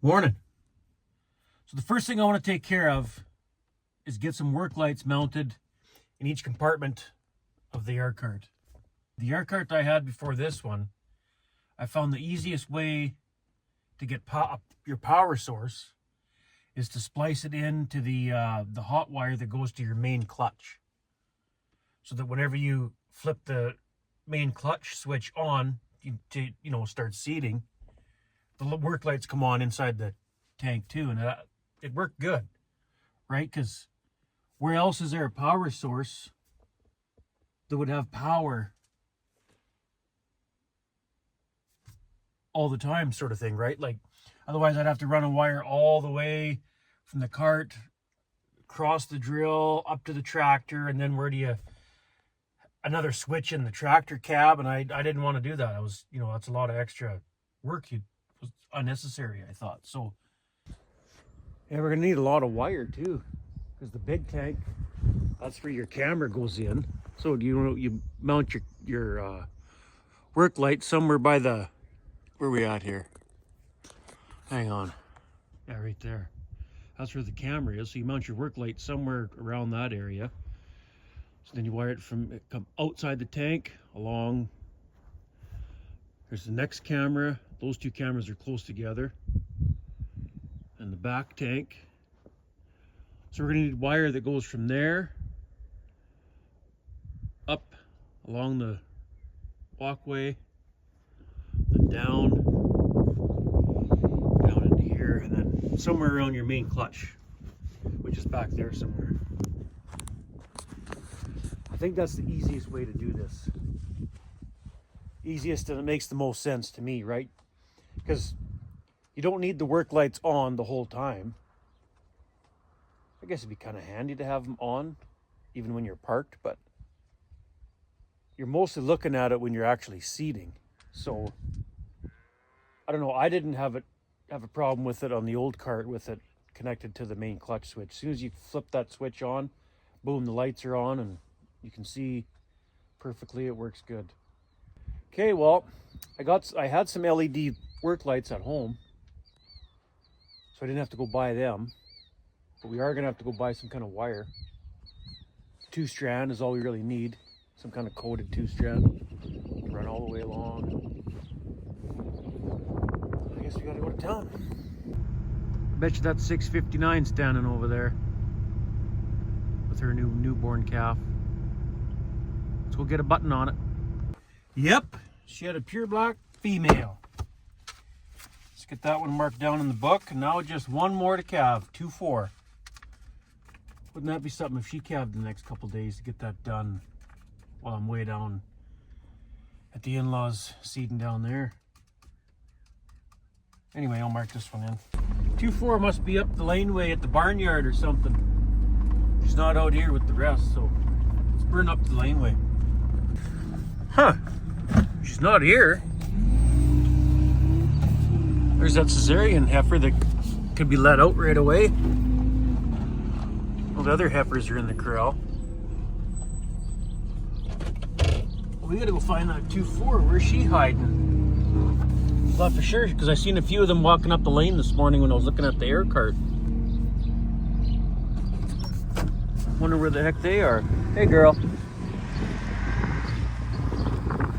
Morning. So the first thing I want to take care of is get some work lights mounted in each compartment of the air cart. The air cart I had before this one, I found the easiest way to get your power source is to splice it into the hot wire that goes to your main clutch. So that whenever you flip the main clutch switch on to start seating, the work lights come on inside the tank too, and it worked good, right? Because where else is there a power source that would have power all the time, sort of thing, right? Like, otherwise I'd have to run a wire all the way from the cart, across the drill, up to the tractor, and then where do you another switch in the tractor cab? And I didn't want to do that. I was, that's a lot of extra work. It was unnecessary, I thought. So yeah, we're gonna need a lot of wire too, because the big tank, that's where your camera goes in. So you mount your work light somewhere by the, where are we at here? Hang on. Yeah, right there. That's where the camera is. So you mount your work light somewhere around that area. So then you wire it come outside the tank along. There's the next camera. Those two cameras are close together. And the back tank. So we're gonna need wire that goes from there up along the walkway, then down into here, and then somewhere around your main clutch, which is back there somewhere. I think that's the easiest way to do this. Easiest, and it makes the most sense to me, right? Because you don't need the work lights on the whole time. I guess it'd be kind of handy to have them on even when you're parked, but you're mostly looking at it when you're actually seating. So I don't know, I didn't have a problem with it on the old cart with it connected to the main clutch switch. As soon as you flip that switch on, boom, the lights are on and you can see perfectly. It works good. Okay, well, I had some LED work lights at home, so I didn't have to go buy them, but we are gonna have to go buy some kind of wire. 2-strand is all we really need. Some kind of coated 2-strand to run all the way along. I guess we gotta go to town. I bet you that's 659 standing over there with her newborn calf. Let's go get a button on it. Yep, she had a pure black female. Let's get that one marked down in the book. And now just one more to calve, 2-4. Wouldn't that be something if she calved the next couple days to get that done while I'm way down at the in-laws seeding down there. Anyway, I'll mark this one in. 2-4 must be up the laneway at the barnyard or something. She's not out here with the rest, so let's burn up the laneway. Huh, she's not here. There's that cesarean heifer that could be let out right away. All the other heifers are in the corral. We gotta go find that 2-4. Where's she hiding? Well, for sure, because I seen a few of them walking up the lane this morning when I was looking at the air cart. Wonder where the heck they are. Hey, girl.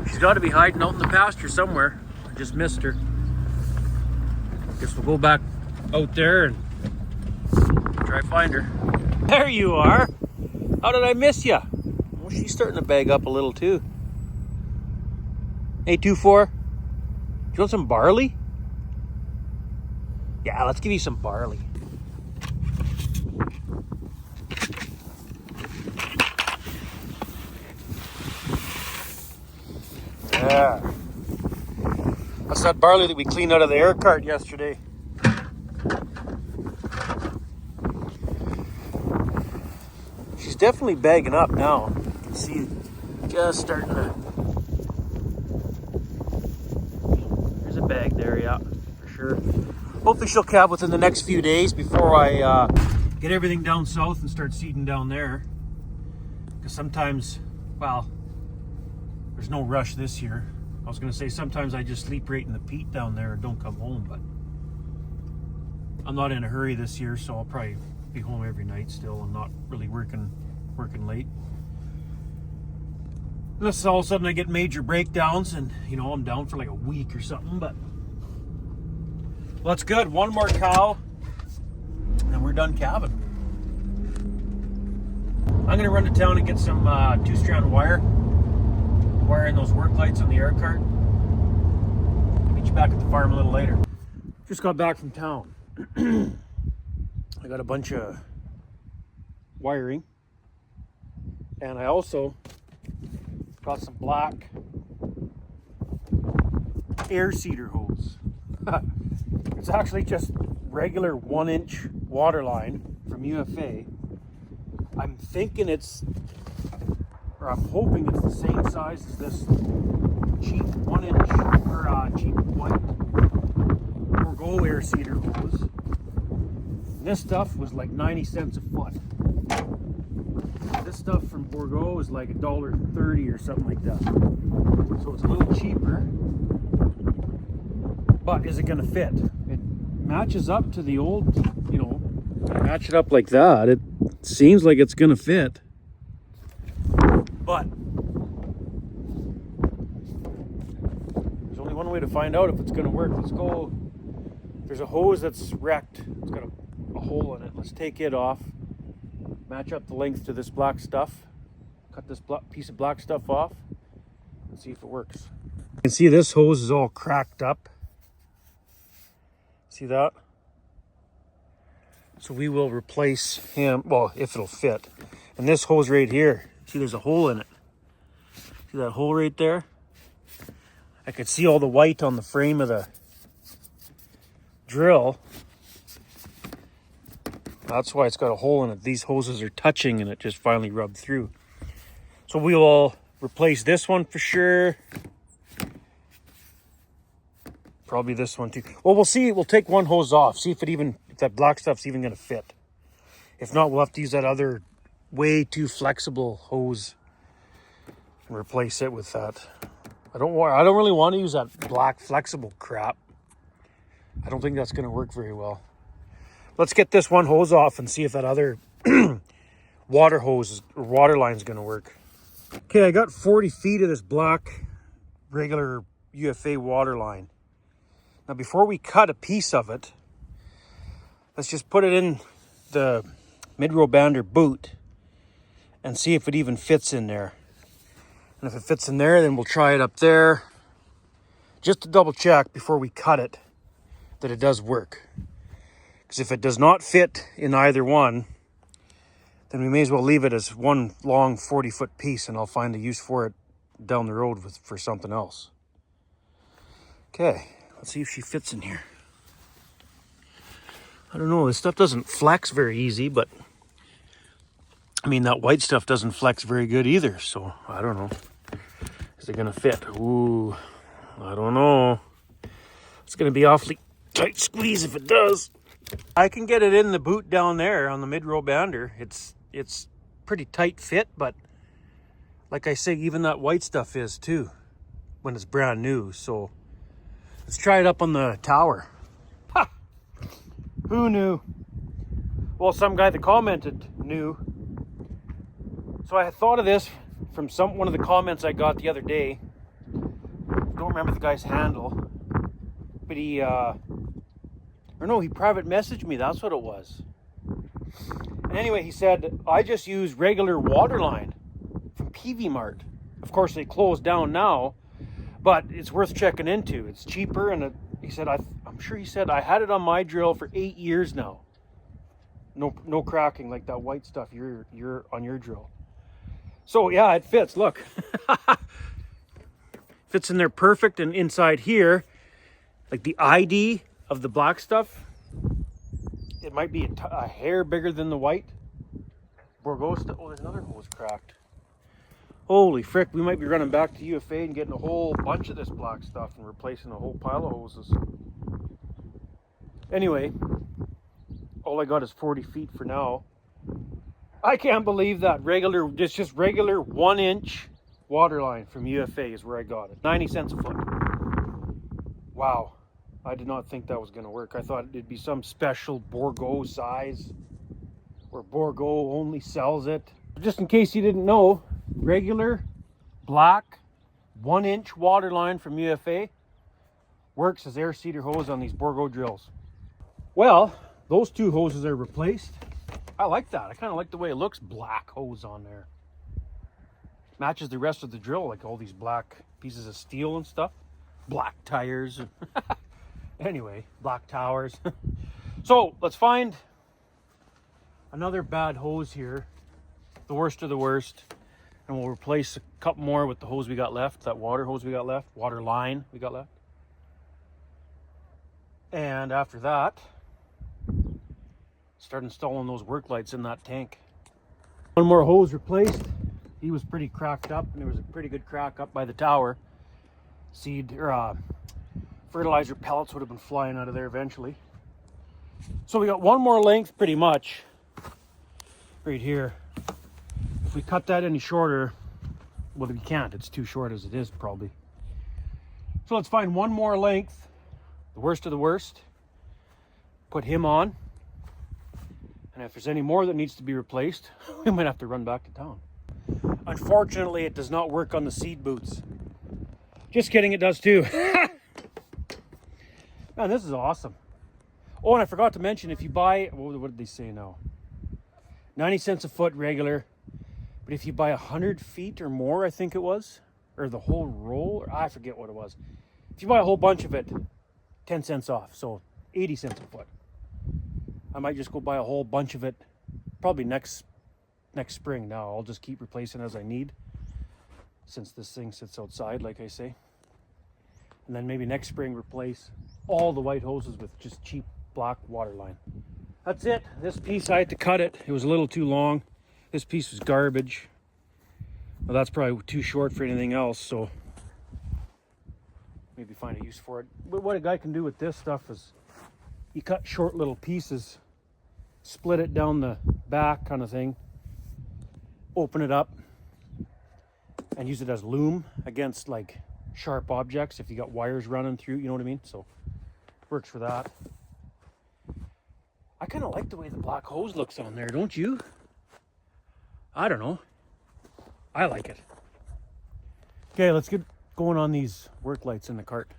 She's got to be hiding out in the pasture somewhere. I just missed her. Guess we'll go back out there and try to find her. There you are. How did I miss you? Well, she's starting to bag up a little too. Hey, 2-4. Do you want some barley? Yeah, let's give you some barley. Yeah. That's that barley that we cleaned out of the air cart yesterday. She's definitely bagging up now. You can see just starting to... There's a bag there, yeah, for sure. Hopefully she'll calve within the next few days before I get everything down south and start seeding down there. Because sometimes, well, there's no rush this year. I was going to say sometimes I just sleep right in the peat down there and don't come home, but I'm not in a hurry this year, so I'll probably be home every night still and not really working late. Unless all of a sudden I get major breakdowns and, you know, I'm down for like a week or something, but well, that's good. One more cow and we're done calving. I'm gonna run to town and get some 2-strand wiring those work lights on the air cart. Meet you back at the farm a little later. Just got back from town. I got a bunch of wiring, and I also got some black air seeder hose. It's actually just regular 1-inch water line from UFA. I'm thinking or I'm hoping it's the same size as this cheap 1-inch or cheap white Bourgault air seeder hose. And this stuff was like 90 cents a foot. This stuff from Bourgault is like $1.30 or something like that. So it's a little cheaper. But is it going to fit? It matches up to the old, you know, match it up like that. It seems like it's going to fit. But there's only one way to find out if it's going to work. Let's go. There's a hose that's wrecked. It's got a hole in it. Let's take it off. Match up the length to this black stuff. Cut this piece of black stuff off and see if it works. You can see this hose is all cracked up. See that? So we will replace him, well, if it'll fit. And this hose right here, see there's a hole in it. See that hole right there? I could see all the white on the frame of the drill. That's why it's got a hole in it. These hoses are touching and it just finally rubbed through. So we will replace this one for sure. Probably this one too. Well, we'll see. We'll take one hose off. See if that black stuff's even going to fit. If not, we'll have to use that other way too flexible hose and replace it with that. I don't really want to use that black flexible crap. I don't think that's going to work very well. Let's get this one hose off and see if that other water hose or water line is going to work. Okay, I got 40 feet of this black regular UFA water line. Now, before we cut a piece of it, let's just put it in the mid-row bander boot and see if it even fits in there. And if it fits in there, then we'll try it up there just to double check before we cut it that it does work. Because if it does not fit in either one, then we may as well leave it as one long 40-foot piece and I'll find a use for it down the road for something else. Okay, let's see if she fits in here. I don't know, this stuff doesn't flex very easy, but I mean, that white stuff doesn't flex very good either, so I don't know. Is it gonna fit? Ooh, I don't know. It's gonna be awfully tight squeeze if it does. I can get it in the boot down there on the mid-row bander. It's pretty tight fit, but like I say, even that white stuff is too when it's brand new. So let's try it up on the tower. Ha! Who knew? Well, some guy that commented knew. So I had thought of this from one of the comments I got the other day. Don't remember the guy's handle, but he private messaged me. That's what it was. And anyway, he said, I just use regular water line from PV Mart. Of course, they closed down now, but it's worth checking into. It's cheaper, and he said, I'm sure he said, I had it on my drill for 8 years now. No cracking like that white stuff you're on your drill. So yeah, it fits. Look, fits in there perfect, and inside here, like the ID of the black stuff, it might be a hair bigger than the white. Bourgault stuff. Oh, there's another hose cracked. Holy frick, we might be running back to UFA and getting a whole bunch of this black stuff and replacing a whole pile of hoses. Anyway, all I got is 40 feet for now. I can't believe that. Just regular 1-inch water line from UFA is where I got it. 90 cents a foot. Wow. I did not think that was going to work. I thought it'd be some special Bourgault size where Bourgault only sells it. Just in case you didn't know, regular black 1-inch water line from UFA works as air seeder hose on these Bourgault drills. Well, those two hoses are replaced. I like that. I kind of like the way it looks, black hose on there. Matches the rest of the drill, like all these black pieces of steel and stuff. Black tires. Anyway, black towers. So let's find another bad hose here, the worst of the worst, and we'll replace a couple more with the hose we got left, that water hose we got left, water line we got left. And after that, start installing those work lights in that tank. One more hose replaced. He was pretty cracked up, and there was a pretty good crack up by the tower. Seed or fertilizer pellets would have been flying out of there eventually. So we got one more length pretty much right here. If we cut that any shorter, well, we can't. It's too short as it is probably. So let's find one more length, the worst of the worst. Put him on. And if there's any more that needs to be replaced, we might have to run back to town. Unfortunately, it does not work on the seed boots. Just kidding, it does too. Man, this is awesome. Oh, and I forgot to mention, if you buy, what did they say now? 90 cents a foot regular. But if you buy 100 feet or more, I think it was, or the whole roll, or I forget what it was. If you buy a whole bunch of it, 10 cents off, so 80 cents a foot. I might just go buy a whole bunch of it, probably next spring now. I'll just keep replacing as I need, since this thing sits outside, like I say. And then maybe next spring replace all the white hoses with just cheap black water line. That's it. This piece, I had to cut it. It was a little too long. This piece was garbage. Well, that's probably too short for anything else, so maybe find a use for it. But what a guy can do with this stuff is you cut short little pieces, split it down the back kind of thing, open it up, and use it as loom against like sharp objects if you got wires running through, you know what I mean? So works for that. I kind of like the way the black hose looks on there, don't you? I don't know. I like it. Okay, let's get going on these work lights in the cart.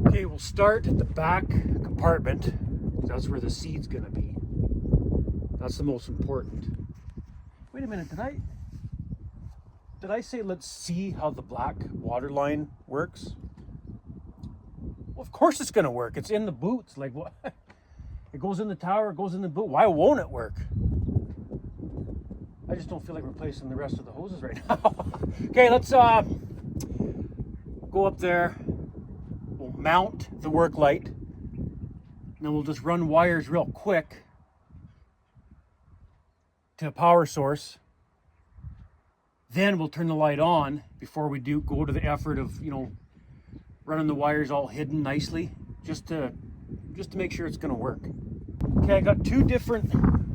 Okay, we'll start at the back compartment. That's where the seed's gonna be. That's the most important. Wait a minute, did I say let's see how the black water line works? Well, of course it's gonna work. It's in the boots. Like what? It goes in the tower, it goes in the boot. Why won't it work? I just don't feel like replacing the rest of the hoses right now. Okay, let's go up there. We'll mount the work light. And then we'll just run wires real quick to a power source. Then we'll turn the light on before we go to the effort of, you know, running the wires all hidden nicely, just to make sure it's gonna work. Okay, I got two different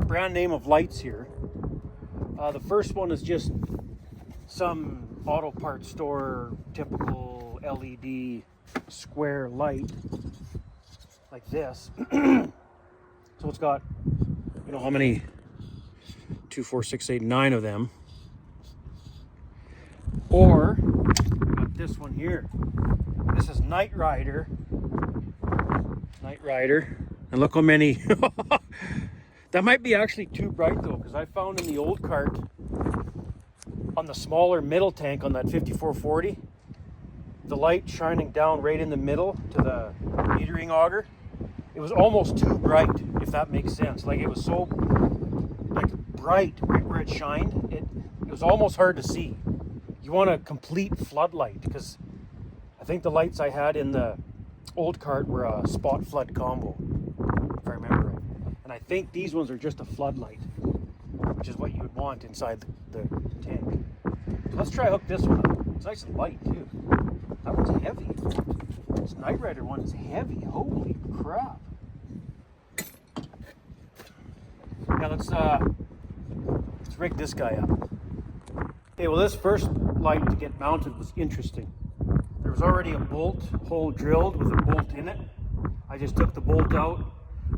brand name of lights here. The first one is just some auto parts store typical LED square light like this. So it's got, you know how many, 2, 4, 6, 8, 9 of them. Or got this one here. This is Night Rider. And look how many. That might be actually too bright though, because I found in the old cart on the smaller middle tank on that 5440, the light shining down right in the middle to the metering auger, it was almost too bright, if that makes sense. Like it was so like bright right where it shined, it was almost hard to see. You want a complete floodlight, because I think the lights I had in the old cart were a spot flood combo, if I remember right. And I think these ones are just a floodlight, which is what you would want inside the tank. So let's try hook this one up. It's nice and light too. That one's heavy. This Night Rider one is heavy. Holy crap. Now let's rig this guy up. Okay, well this first light to get mounted was interesting. There was already a bolt hole drilled with a bolt in it. I just took the bolt out,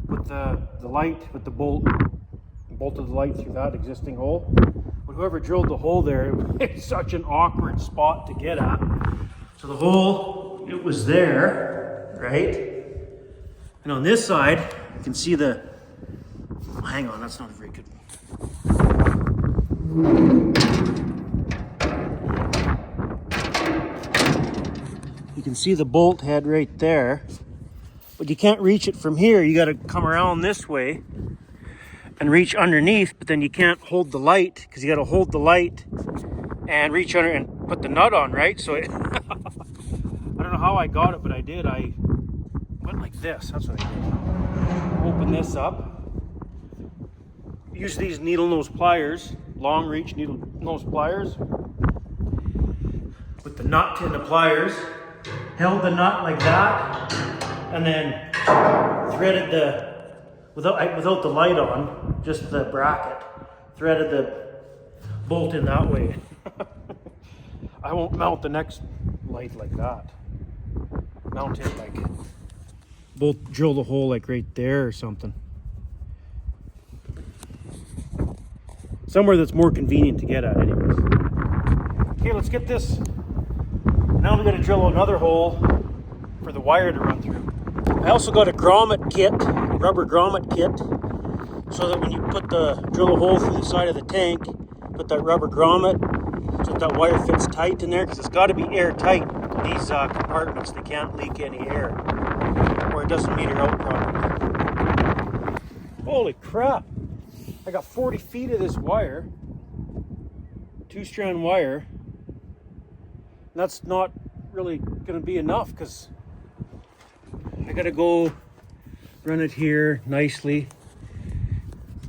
put the light with the bolted the light through that existing hole. But whoever drilled the hole there, it's such an awkward spot to get at. So the hole, it was there, right? And on this side, you can see the, hang on, that's not a very good one. You can see the bolt head right there, but you can't reach it from here. You got to come around this way and reach underneath, but then you can't hold the light because you got to hold the light and reach under and put the nut on, right? So I don't know how I got it, but I did. I went like this. That's what I did. Open this up. Use these needle nose pliers, long reach needle nose pliers. With the nut in the pliers, held the nut like that, and then threaded the, without the light on, just the bracket, threaded the bolt in that way. I won't mount the next light like that. Mount it like, drill the hole like right there or something. Somewhere that's more convenient to get at anyways. Okay, let's get this. Now we're going to drill another hole for the wire to run through. I also got a grommet kit, rubber grommet kit, so that when you drill a hole through the side of the tank, put that rubber grommet so that wire fits tight in there, because it's got to be airtight. These compartments, they can't leak any air, or it doesn't meter out properly. Holy crap! I got 40 feet of this wire, 2-strand wire. That's not really going to be enough because I got to go run it here nicely,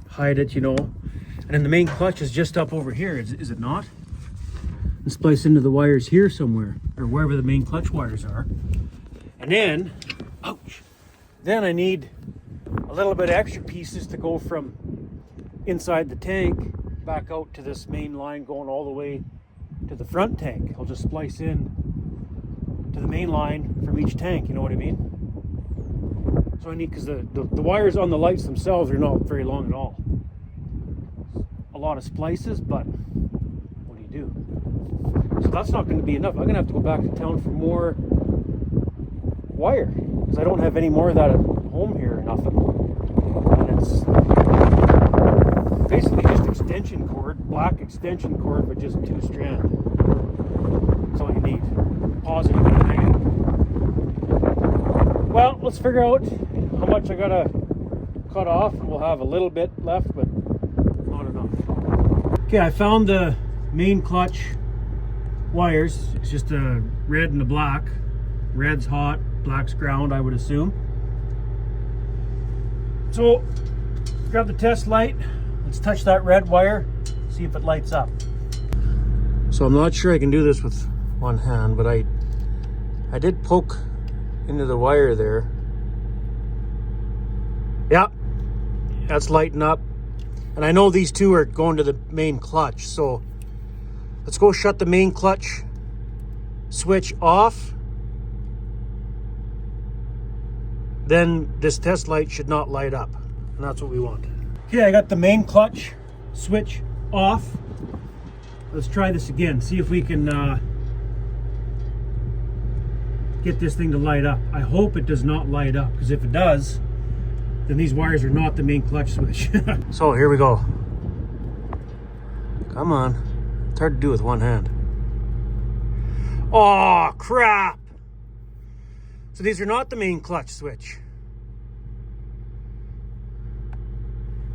hide it, you know. And then the main clutch is just up over here, is it not? And splice into the wires here somewhere, or wherever the main clutch wires are. And then, ouch, then I need a little bit of extra pieces to go from inside the tank back out to this main line going all the way to the front tank. I'll just splice in to the main line from each tank, you know what I mean? So I need, because the wires on the lights themselves are not very long at all. A lot of splices, but what do you do? So that's not going to be enough. I'm going to have to go back to town for more wire, because I don't have any more of that at home here or nothing. And it's basically just extension cord, black extension cord, but just 2-strand. That's all you need. Positive and negative. Well, let's figure out how much I gotta cut off, and we'll have a little bit left, but not enough. Okay, I found the main clutch wires. It's just a red and a black. Red's hot, black's ground, I would assume. So, grab the test light. Let's touch that red wire, see if it lights up. So I'm not sure I can do this with one hand, but I did poke into the wire there. Yeah, that's lighting up. And I know these two are going to the main clutch, so let's go shut the main clutch switch off. Then this test light should not light up, and that's what we want. Okay, I got the main clutch switch off. Let's try this again, see if we can get this thing to light up. I hope it does not light up, because if it does, then these wires are not the main clutch switch. So here we go. Come on. It's hard to do with one hand. Oh, crap! So these are not the main clutch switch.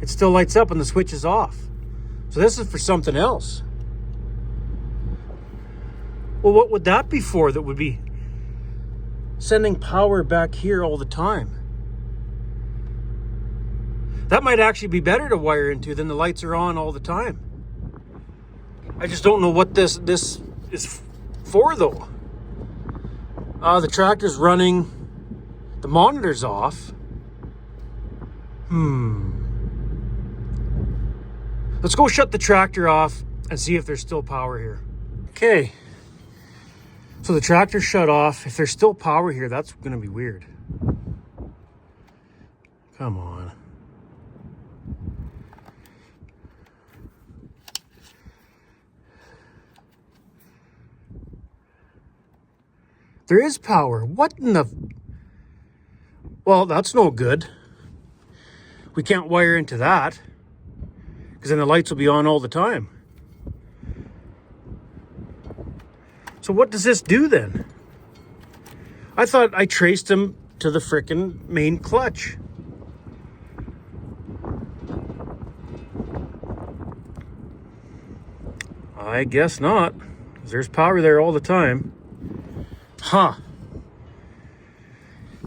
It still lights up when the switch is off. So this is for something else. Well, what would that be for that would be sending power back here all the time? That might actually be better to wire into than the lights are on all the time. I just don't know what this is for though. The tractor's running, the monitor's off. Let's go shut the tractor off and see if there's still power here. Okay. So the tractor's shut off. If there's still power here, that's going to be weird. Come on. There is power. What in the... Well, that's no good. We can't wire into that, because then the lights will be on all the time. So what does this do then? I thought I traced them to the frickin' main clutch. I guess not, because there's power there all the time. Huh.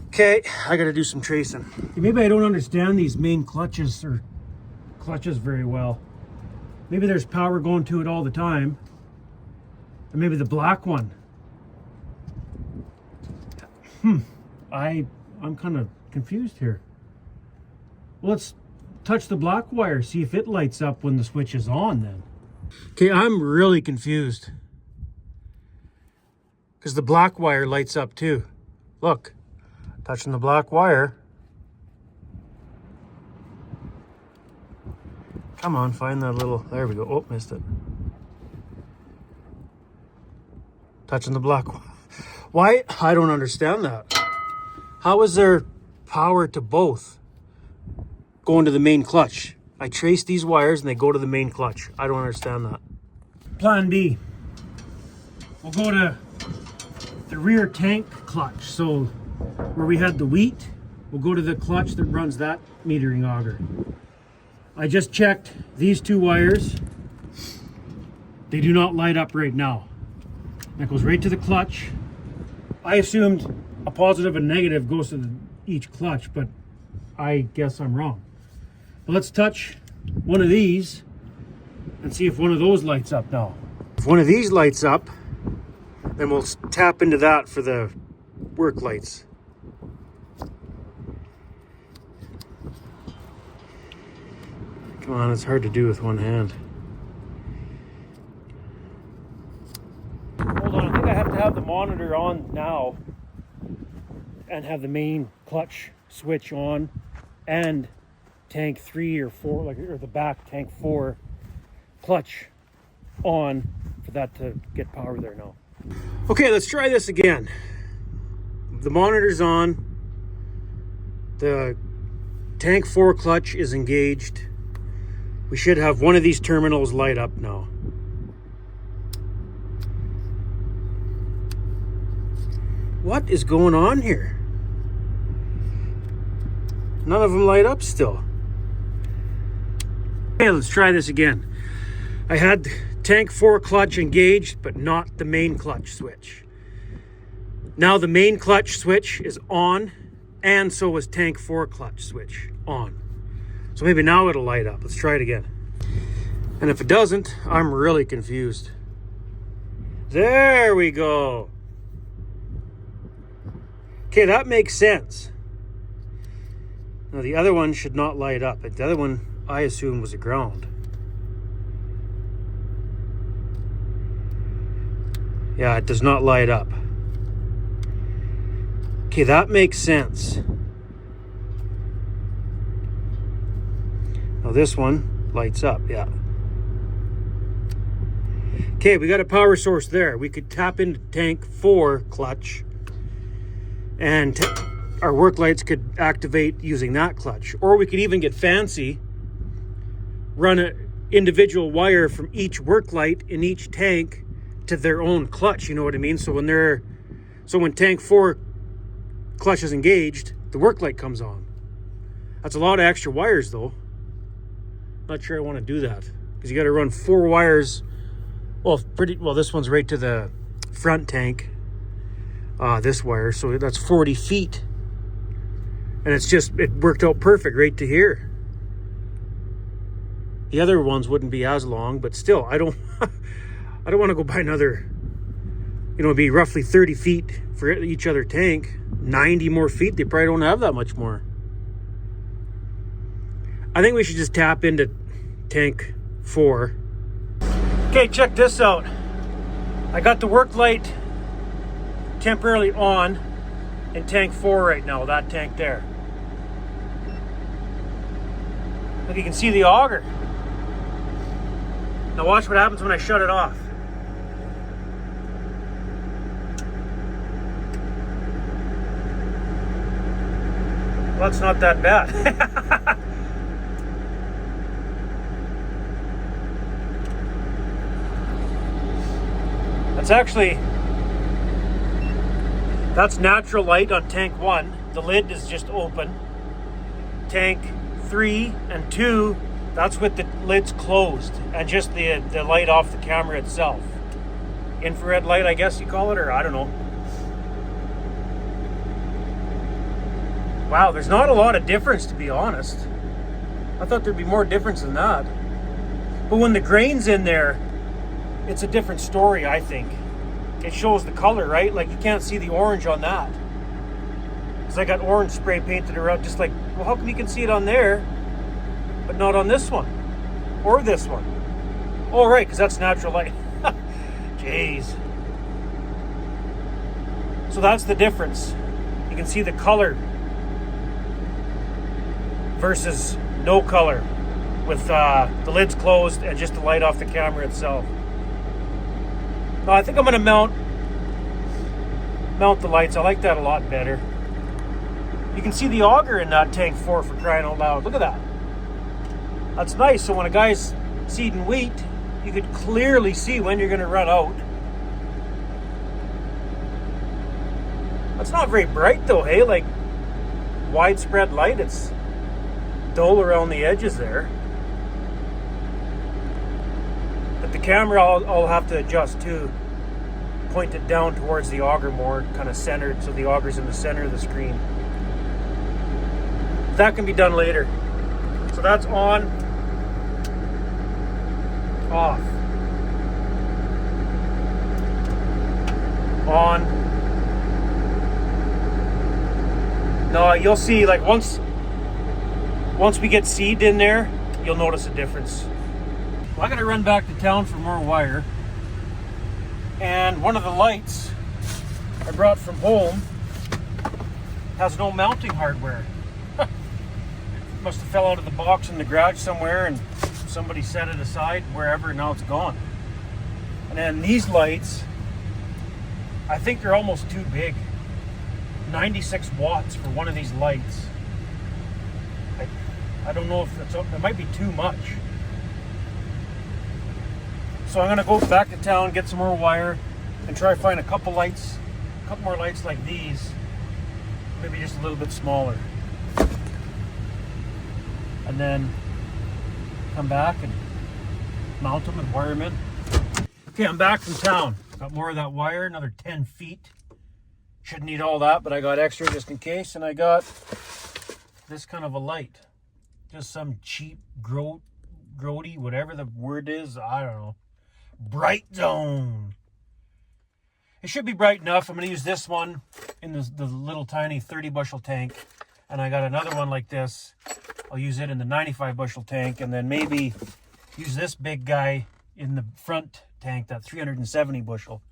Okay, I gotta do some tracing. Maybe I don't understand these main clutches or clutches very well. Maybe there's power going to it all the time. Or maybe the black one. I'm kind of confused here. Well, let's touch the black wire, see if it lights up when the switch is on then. Okay, I'm really confused. Because the black wire lights up too. Look, touching the black wire. Come on, find that little, there we go. Oh, missed it. Touching the black wire. Why? I don't understand that. How is there power to both going to the main clutch? I trace these wires and they go to the main clutch. I don't understand that. Plan B. We'll go to the rear tank clutch. So where we had the wheat, we'll go to the clutch that runs that metering auger. I just checked these two wires. They do not light up right now. That goes right to the clutch. I assumed a positive and negative goes to each clutch, but I guess I'm wrong. But let's touch one of these and see if one of those lights up now. If one of these lights up, then we'll tap into that for the work lights. Come on, it's hard to do with one hand. Hold on, I think I have to have the monitor on now and have the main clutch switch on and tank 3 or 4, or the back tank 4 clutch on for that to get power there now. Okay, let's try this again. The monitor's on. The tank 4 clutch is engaged. We should have one of these terminals light up now. What is going on here? None of them light up still. Okay, let's try this again. I had tank 4 clutch engaged, but not the main clutch switch. Now the main clutch switch is on, and so is tank 4 clutch switch on. So maybe now it'll light up. Let's try it again. And if it doesn't, I'm really confused. There we go. Okay, that makes sense. Now the other one should not light up. The other one, I assume, was a ground. Yeah, it does not light up. Okay, that makes sense. Now this one lights up, yeah. Okay, we got a power source there. We could tap into tank 4 clutch and our work lights could activate using that clutch. Or we could even get fancy, run an individual wire from each work light in each tank to their own clutch, you know what I mean? So when tank 4 clutch is engaged, the work light comes on. That's a lot of extra wires though. Not sure I want to do that, because you got to run 4 wires. Well, this one's right to the front tank. This wire, so that's 40 feet. And it worked out perfect right to here. The other ones wouldn't be as long, but still, I don't want to go buy another, it'd be roughly 30 feet for each other tank. 90 more feet, they probably don't have that much more. I think we should just tap into tank 4. Okay, check this out. I got the work light temporarily on in tank 4 right now, that tank there. Look, you can see the auger. Now watch what happens when I shut it off. Well, that's not that bad. That's natural light on tank 1. The lid is just open. Tank 3 and 2, that's with the lids closed and just the light off the camera itself. Infrared light, I guess you call it, or I don't know. Wow, there's not a lot of difference, to be honest. I thought there'd be more difference than that. But when the grain's in there, it's a different story, I think. It shows the color, right? Like, you can't see the orange on that. Because I got orange spray painted around, just like, well, how come you can see it on there, but not on this one? Or this one? Oh, right, because that's natural light. Jeez. So that's the difference. You can see the color versus no color with the lids closed and just the light off the camera itself. No, I think I'm going to mount the lights. I like that a lot better. You can see the auger in that tank 4 for crying out loud. Look at that. That's nice. So when a guy's seeding wheat, you could clearly see when you're going to run out. That's not very bright though, hey? Like widespread light. It's dull around the edges there. But the camera I'll have to adjust too. Point it down towards the auger more, kind of centered, so the auger's in the center of the screen. That can be done later. So that's on, off, on. No, you'll see, like once we get seed in there, you'll notice a difference. Well, I gotta run back to town for more wire. And one of the lights I brought from home has no mounting hardware. Must have fell out of the box in the garage somewhere and somebody set it aside wherever, and now it's gone. And then these lights, I think they're almost too big. 96 watts for one of these lights. I don't know if it might be too much. So I'm gonna go back to town, get some more wire, and try to find a couple more lights like these, maybe just a little bit smaller. And then come back and mount them and wire them in. Okay, I'm back from town. Got more of that wire, another 10 feet. Shouldn't need all that, but I got extra just in case. And I got this kind of a light. Just some cheap, grody, whatever the word is, I don't know. Bright Zone. It should be bright enough. I'm going to use this one in the little tiny 30 bushel tank. And I got another one like this. I'll use it in the 95 bushel tank, and then maybe use this big guy in the front tank, that 370 bushel.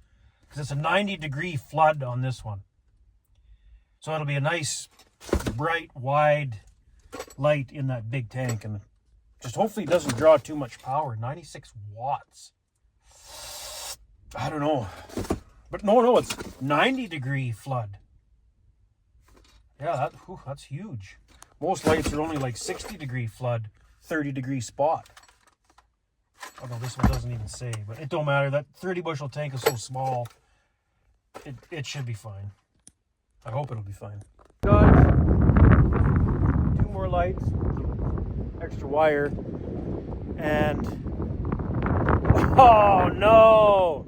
Because it's a 90-degree flood on this one. So it'll be a nice, bright, wide light in that big tank. And just hopefully it doesn't draw too much power. 96 watts. I don't know. But no, it's 90-degree flood. Yeah, that's huge. Most lights are only like 60-degree flood, 30-degree spot. Oh no, this one doesn't even say, but it don't matter. That 30 bushel tank is so small. It should be fine. I hope it'll be fine. Got 2 more lights, extra wire, and oh no!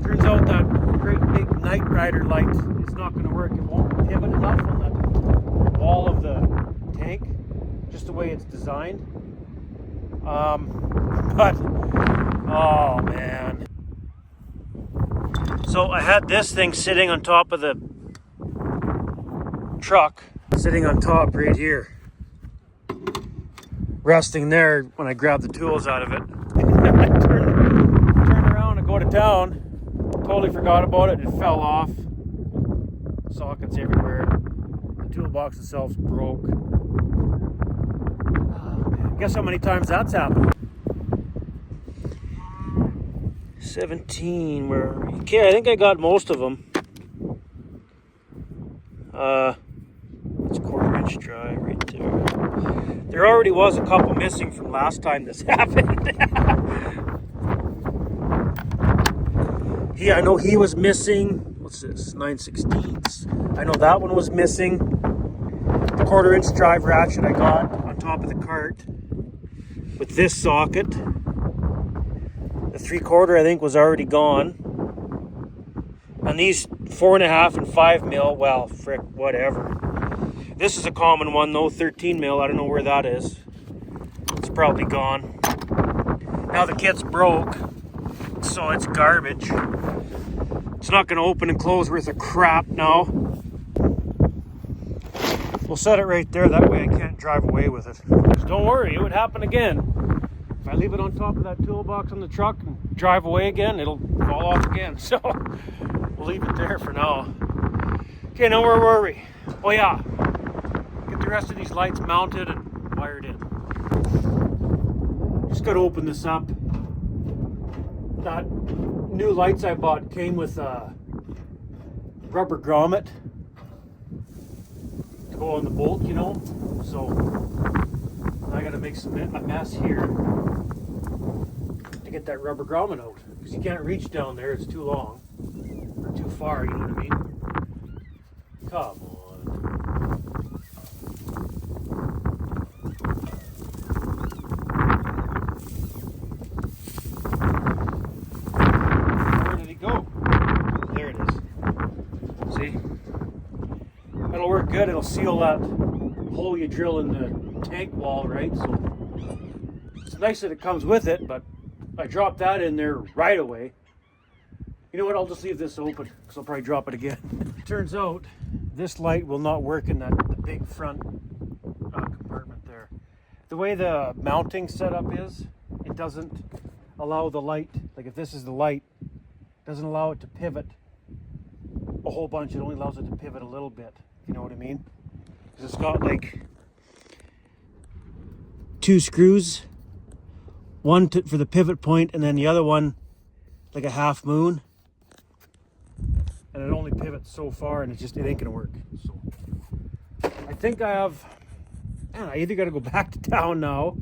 Turns out that great big Night Rider light is not going to work. It won't pivot enough on the wall of the tank, just the way it's designed. But oh man. So I had this thing sitting on top of the truck, sitting on top right here, resting there when I grabbed the tools out of it. And I turn around and go to town. Totally forgot about it. It fell off. Sockets everywhere. The toolbox itself's broke. Guess how many times that's happened? 17. Where are we? Okay, I think I got most of them. It's 1/4 inch drive right there. There already was a couple missing from last time this happened. I know he was missing. What's this? 9/16. I know that one was missing. The 1/4 inch drive ratchet I got on top of the cart with this socket. The 3/4 I think was already gone. And these 4.5 and 5 mil, well, frick, whatever. This is a common one though, 13 mil. I don't know where that is. It's probably gone. Now the kit's broke, so it's garbage. It's not going to open and close worth of crap now. We'll set it right there, that way I can't drive away with it. Just don't worry, it would happen again. If I leave it on top of that toolbox on the truck and drive away again, it'll fall off again. So we'll leave it there for now. Okay, now where were we? Oh yeah, get the rest of these lights mounted and wired in. Just got to open this up. That new lights I bought came with a rubber grommet to go on the bolt, you know. So I got to make a mess here to get that rubber grommet out, because you can't reach down there, it's too long or too far, you know what I mean? Come on. Where did he go? There it is. See? That'll work good. It'll seal that hole you drill in the tank wall, right? So it's nice that it comes with it, but I dropped that in there right away. You know what? I'll just leave this open because I'll probably drop it again. Turns out this light will not work in the big front compartment there. The way the mounting setup is, it doesn't allow the light, like if this is the light, it doesn't allow it to pivot a whole bunch. It only allows it to pivot a little bit. You know what I mean? 'Cause it's got like 2 screws, one for the pivot point, and then the other one like a half moon, and it only pivots so far, and it ain't gonna work. So I think I either gotta go back to town now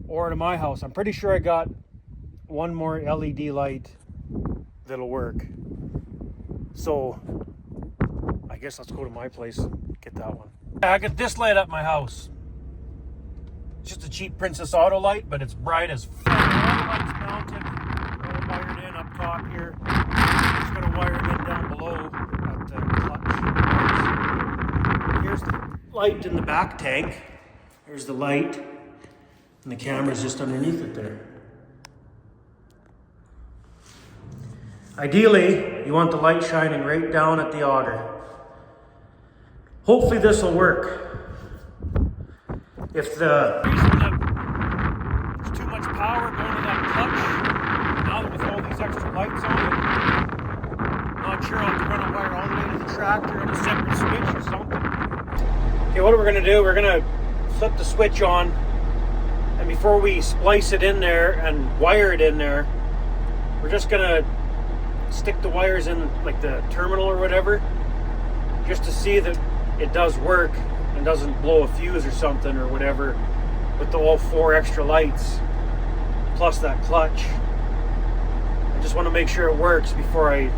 or to my house. I'm pretty sure I got one more LED light that'll work, so I guess let's go to my place and get that one. I got this light at my house. It's just a cheap Princess Auto light, but it's bright as fuck. All the lights mounted, all wired in up top here. Just gonna wire them down below at the clutch. Here's the light in the back tank. There's the light, and the camera's just underneath it there. Ideally, you want the light shining right down at the auger. Hopefully this will work. If the reason that there's too much power going to that clutch, now that with all these extra lights on it, I'm not sure I'll have to run a wire all the way to the tractor and a separate switch or something. Okay, what we're gonna do, we're gonna flip the switch on, and before we splice it in there and wire it in there, we're just gonna stick the wires in like the terminal or whatever, just to see that it does work and doesn't blow a fuse or something or whatever with all 4 extra lights plus that clutch. I just want to make sure it works before I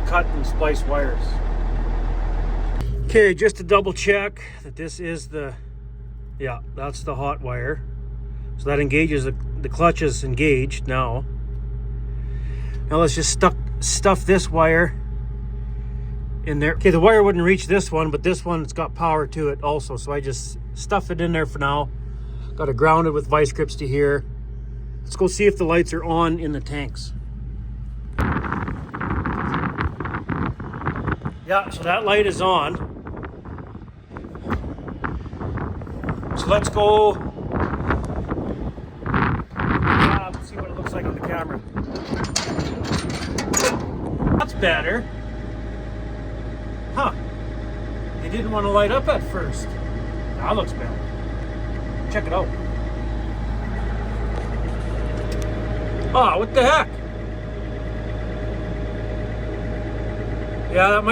cut and splice wires. Okay, just to double check that this is that's the hot wire. So that engages, the clutch is engaged now. Now let's just stuff this wire in there. Okay, the wire wouldn't reach this one, but this one's got power to it also, so I just stuff it in there for now. Got it grounded with vice grips to here. Let's go see if the lights are on in the tanks. Yeah, so that light is on. So let's go. Let's see what it looks like on the camera. That's better. Huh. They didn't want to light up at first. That looks better. Check it out. Ah, what the heck? Yeah, that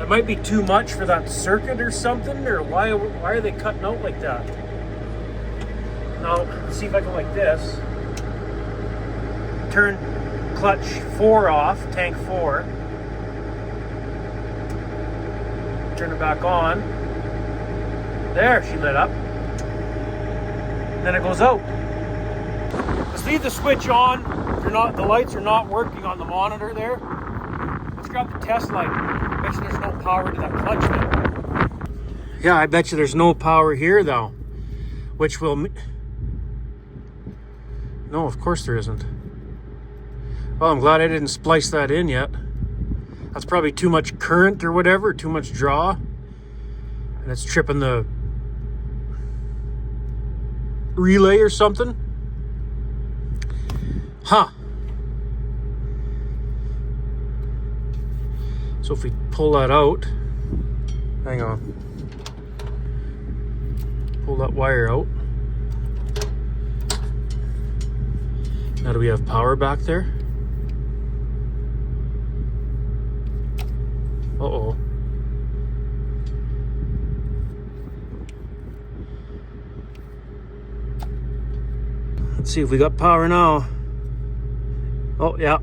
might be too much for that circuit or something, or why are they cutting out like that? Now, let's see if I go like this. Turn clutch 4 off, tank 4. Turn it back on. There, she lit up. Then it goes out. Let's leave the switch on. The lights are not working on the monitor there. Let's grab the test light. I bet you there's no power to that clutch there. Yeah, I bet you there's no power here though. Which will... No, of course there isn't. Well, I'm glad I didn't splice that in yet. That's probably too much current or whatever, too much draw. And it's tripping the relay or something. Huh. So if we pull that out, hang on. Pull that wire out. Now do we have power back there? Uh-oh. Let's see if we got power now. Oh, yeah.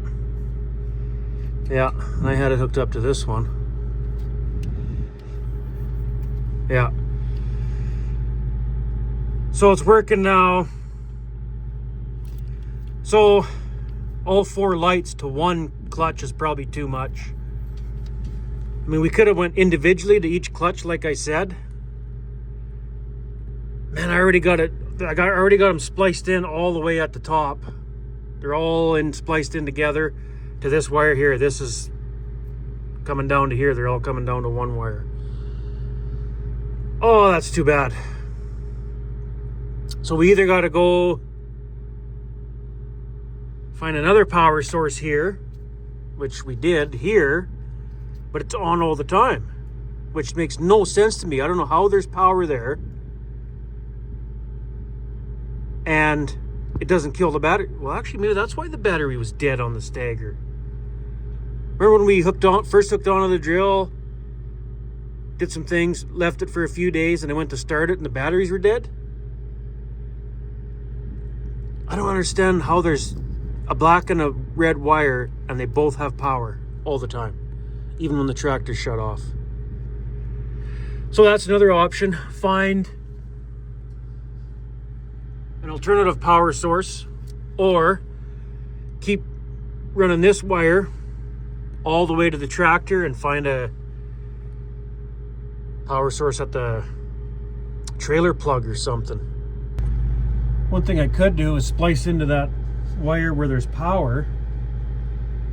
Yeah, I had it hooked up to this one. Yeah. So it's working now. So all 4 lights to one clutch is probably too much. I mean, we could have went individually to each clutch, like I said. Man, I already got them spliced in all the way at the top. They're all spliced in together to this wire here. This is coming down to here. They're all coming down to one wire. Oh, that's too bad. So we either got to go find another power source here, which we did here, but it's on all the time, which makes no sense to me. I don't know how there's power there and it doesn't kill the battery. Well, actually, maybe that's why the battery was dead on the Stagger. Remember when we first hooked onto the drill, did some things, left it for a few days, and I went to start it and the batteries were dead? I don't understand how there's a black and a red wire and they both have power all the time, even when the tractor's shut off. So that's another option. Find an alternative power source, or keep running this wire all the way to the tractor and find a power source at the trailer plug or something. One thing I could do is splice into that wire where there's power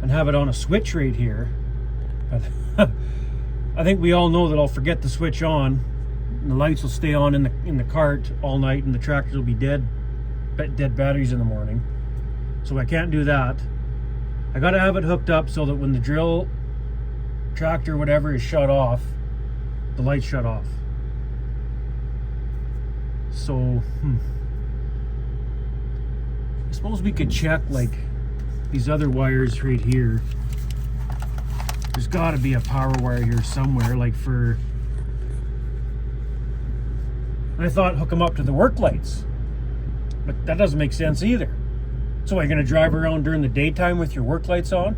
and have it on a switch right here. But I think we all know that I'll forget the switch on and the lights will stay on in the cart all night and the tractor will be dead batteries in the morning. So I can't do that. I got to have it hooked up so that when the drill, tractor, whatever is shut off, the lights shut off. So, I suppose we could check like these other wires right here. There's got to be a power wire here somewhere, like for... I thought hook them up to the work lights, but that doesn't make sense either. So you're going to drive around during the daytime with your work lights on?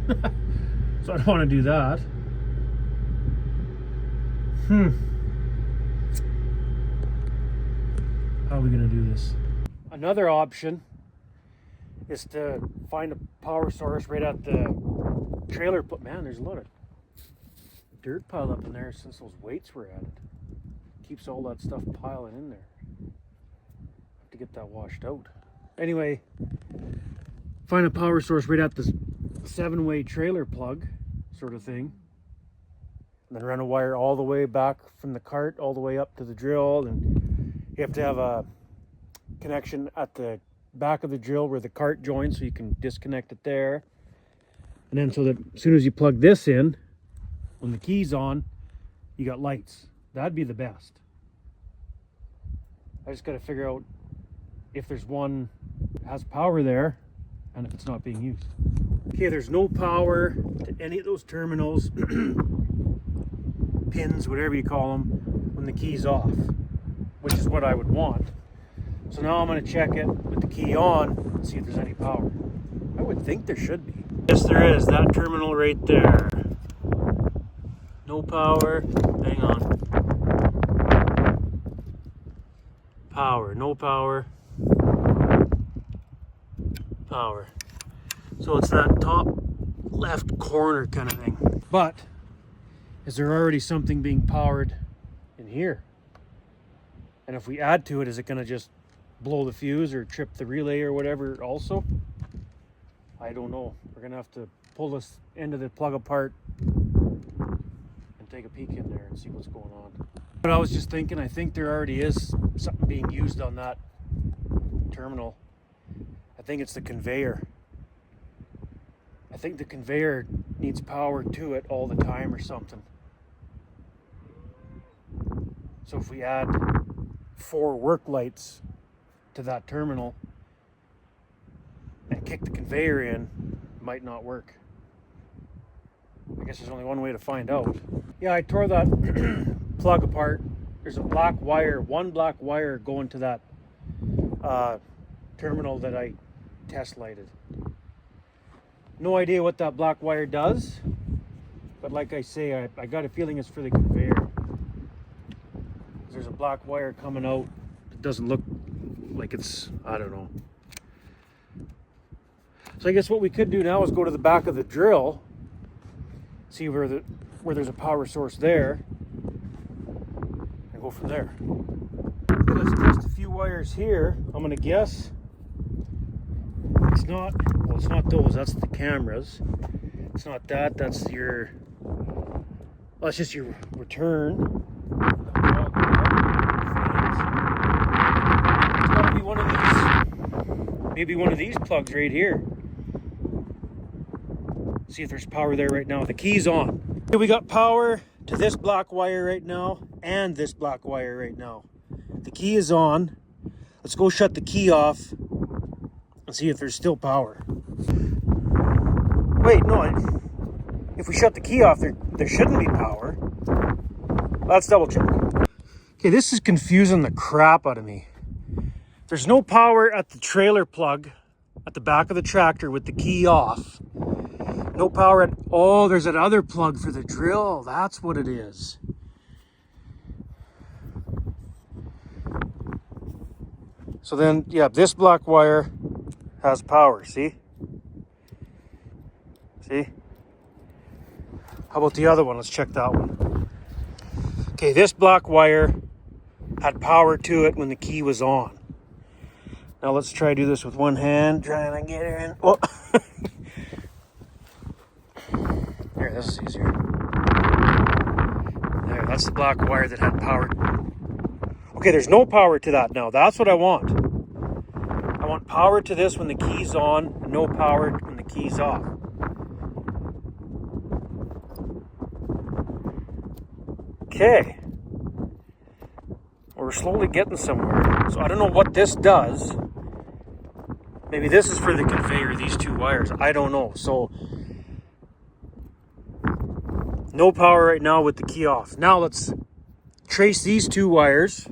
So I don't want to do that. How are we going to do this? Another option is to find a power source right at the trailer. Man, there's a lot of dirt piled up in there since those weights were added. Keeps all that stuff piling in there. Have to get that washed out. Anyway, find a power source right at the 7-way trailer plug sort of thing. And then run a wire all the way back from the cart all the way up to the drill. And you have to have a connection at the back of the drill where the cart joins, so you can disconnect it there. And then so that as soon as you plug this in, when the key's on, you got lights. That'd be the best. I just got to figure out if there's one that has power there and if it's not being used. Okay, there's no power to any of those terminals, pins, whatever you call them, when the key's off, which is what I would want. So now I'm going to check it with the key on and see if there's any power. I would think there should be. Yes, there is. That terminal right there. No power. Hang on. Power. No power. Power. So it's that top left corner kind of thing. But is there already something being powered in here? And if we add to it, is it going to just blow the fuse or trip the relay or whatever also? I don't know. We're going to have to pull this end of the plug apart and take a peek in there and see what's going on. But I was just thinking, I think there already is something being used on that terminal. I think it's the conveyor. I think the conveyor needs power to it all the time or something. So if we add 4 work lights to that terminal and kick the conveyor in, it might not work. I guess there's only one way to find out. Yeah, I tore that plug apart. There's a black wire, one black wire going to that terminal that I test lighted. No idea what that black wire does, but like I say, I got a feeling it's for the conveyor. There's a black wire coming out. It doesn't look like it's, I don't know. So I guess what we could do now is go to the back of the drill, see where there's a power source there, and go from there. Okay, let's test a few wires here. I'm gonna guess it's not, well, it's not those, that's the cameras. It's not that, that's your, well, that's just your return. It's gotta be one of these, maybe one of these plugs right here. See if there's power there right now. The key's on. Okay, we got power to this black wire right now and this black wire right now. The key is on. Let's go shut the key off and see if there's still power. Wait, no, if we shut the key off, there shouldn't be power. Let's double check. Okay, this is confusing the crap out of me. There's no power at the trailer plug at the back of the tractor with the key off. No power at, oh, there's that other plug for the drill. That's what it is. So then, yeah, this black wire has power, see? See? How about the other one? Let's check that one. Okay, this black wire had power to it when the key was on. Now let's try to do this with one hand, trying to get her in. Oh. Here, this is easier. There, that's the black wire that had power. Okay, there's no power to that now. That's what I want. I want power to this when the key's on, no power when the key's off. Okay. We're slowly getting somewhere. So I don't know what this does. Maybe this is for the conveyor, these 2 wires. I don't know. So no power right now with the key off. Now let's trace these 2 wires.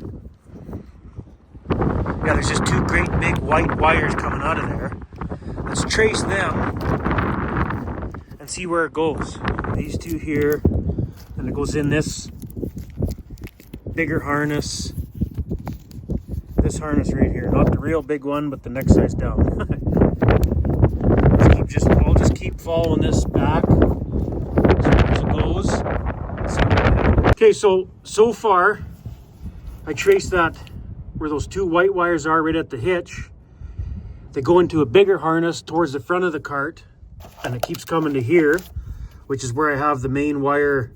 Yeah, there's just 2 great big white wires coming out of there. Let's trace them and see where it goes. These 2 here, and it goes in this bigger harness. This harness right here, not the real big one, but the next size down. I'll just keep following this back. Goes. Okay, so far I traced that where those 2 white wires are right at the hitch. They go into a bigger harness towards the front of the cart, and it keeps coming to here, which is where I have the main wire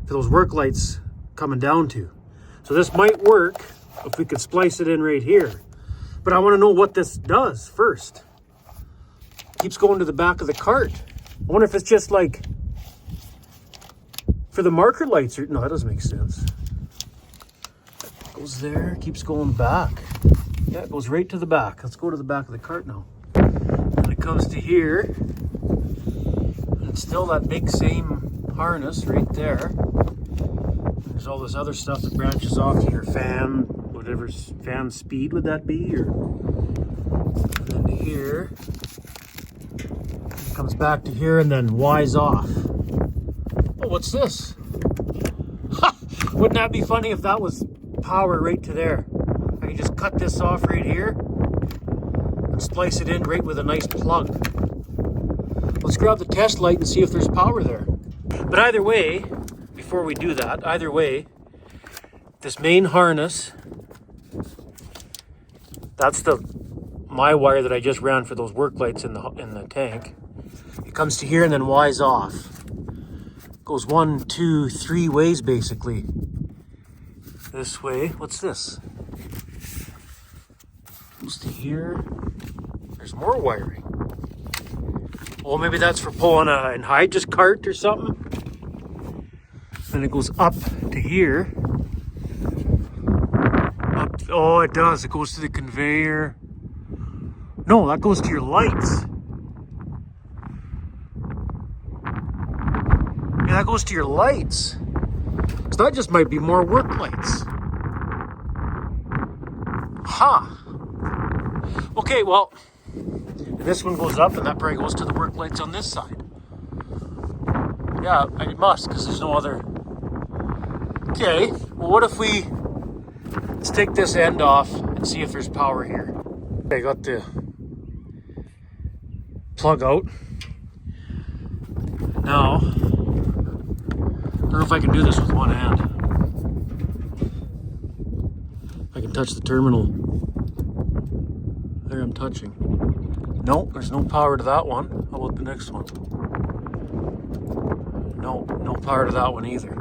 for those work lights coming down to. So this might work if we could splice it in right here, but I want to know what this does first. It keeps going to the back of the cart. I wonder if it's just like for the marker lights. No, that doesn't make sense. Goes there, keeps going back. Yeah, it goes right to the back. Let's go to the back of the cart now. When it comes to here, it's still that big same harness right there. There's all this other stuff that branches off to your fan, whatever fan speed would that be, or and then to here. It comes back to here and then Y's off. Oh, what's this? Ha! Wouldn't that be funny if that was power right to there? I can just cut this off right here and splice it in right with a nice plug. Let's grab the test light and see if there's power there. But either way, before we do that, either way, this main harness, that's my wire that I just ran for those work lights in the tank. It comes to here and then Y's off. Goes 1, 2, 3 ways basically. This way. What's this? Goes to here. There's more wiring. Well, maybe that's for pulling a anhydrous cart or something. Then it goes up to here. Up. Oh, it does. It goes to the conveyor. No, that goes to your lights. Yeah, that goes to your lights. So that just might be more work lights. Huh. Okay, well, this one goes up and that probably goes to the work lights on this side. Yeah, it must, because there's no other. Okay, well, what if let's take this end off and see if there's power here. I got the plug out. Now, I don't know if I can do this with one hand. I can touch the terminal. There, I'm touching. Nope, there's no power to that one. How about the next one? No, no power to that one either.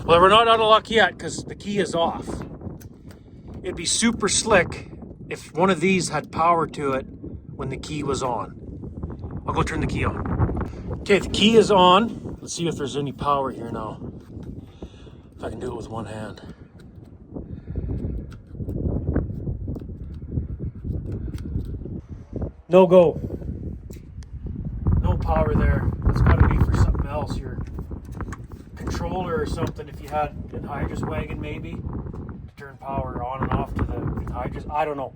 Well, we're not out of luck yet because the key is off. It'd be super slick if one of these had power to it when the key was on. I'll go turn the key on. Okay, the key is on. Let's see if there's any power here now. If I can do it with one hand. No go. No power there. It's got to be for something else. Your controller or something. If you had an anhydrous wagon, maybe to turn power on and off to the anhydrous. I don't know.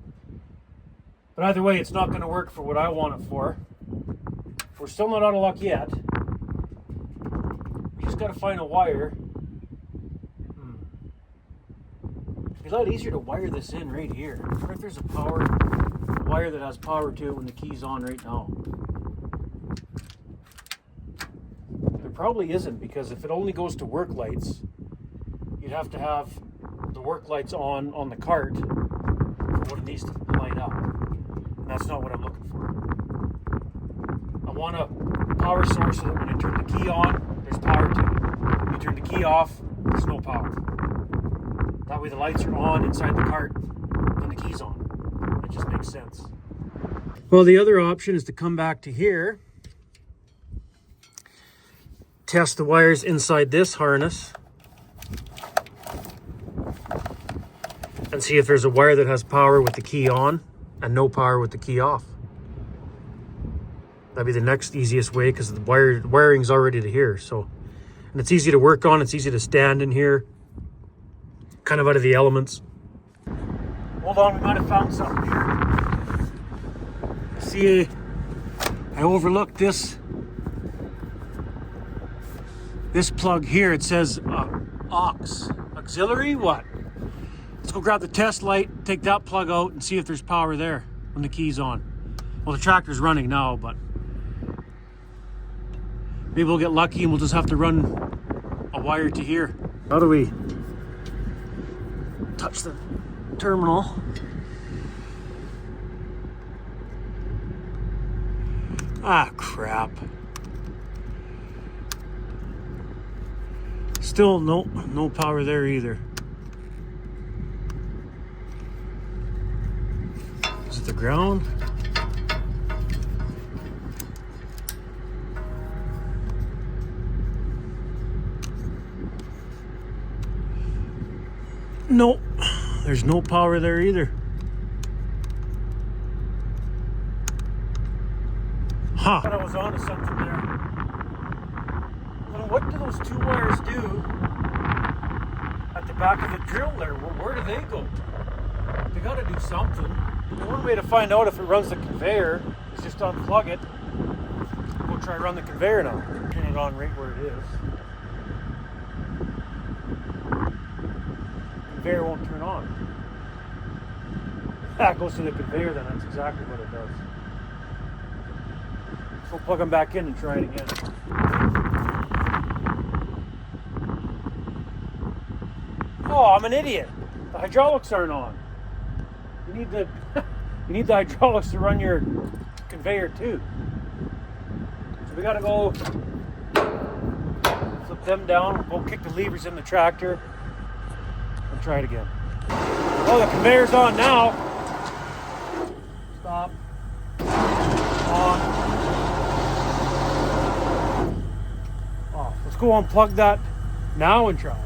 But either way, it's not going to work for what I want it for. We're still not out of luck yet. We just got to find a wire. It'd be a lot easier to wire this in right here. What if there's a wire that has power to it when the key's on right now? There probably isn't, because if it only goes to work lights, you'd have to have the work lights on the cart for one of these to light up. And that's not what I'm looking for. I want a power source so that when I turn the key on, there's power to it. When you turn the key off, there's no power. That way the lights are on inside the cart when the key's on. It just makes sense. Well, the other option is to come back to here, test the wires inside this harness, and see if there's a wire that has power with the key on and no power with the key off. That'd be the next easiest way, because the wiring's already to here. So, and it's easy to work on. It's easy to stand in here, kind of out of the elements. Hold on, we might have found something here. See, I overlooked this plug here. It says auxiliary. What? Let's go grab the test light, take that plug out, and see if there's power there when the key's on. Well, the tractor's running now, but maybe we'll get lucky and we'll just have to run a wire to here. How do we touch the terminal? Ah, crap. Still no power there either. Is it the ground? No, there's no power there either. Huh. I thought I was onto something there. Well, what do those two wires do at the back of the drill there? Where do they go? They gotta do something. One way to find out if it runs the conveyor is just unplug it. We'll try to run the conveyor now. Turn it on right where it is. Conveyor won't turn on. That goes to the conveyor then, that's exactly what it does. So we'll plug them back in and try it again. Oh, I'm an idiot. The hydraulics aren't on. You need the you need the hydraulics to run your conveyor too. So we gotta go flip them down, go kick the levers in the tractor, and try it again. Oh, the conveyor's on now. Stop. On. Off. Let's go unplug that now and try it.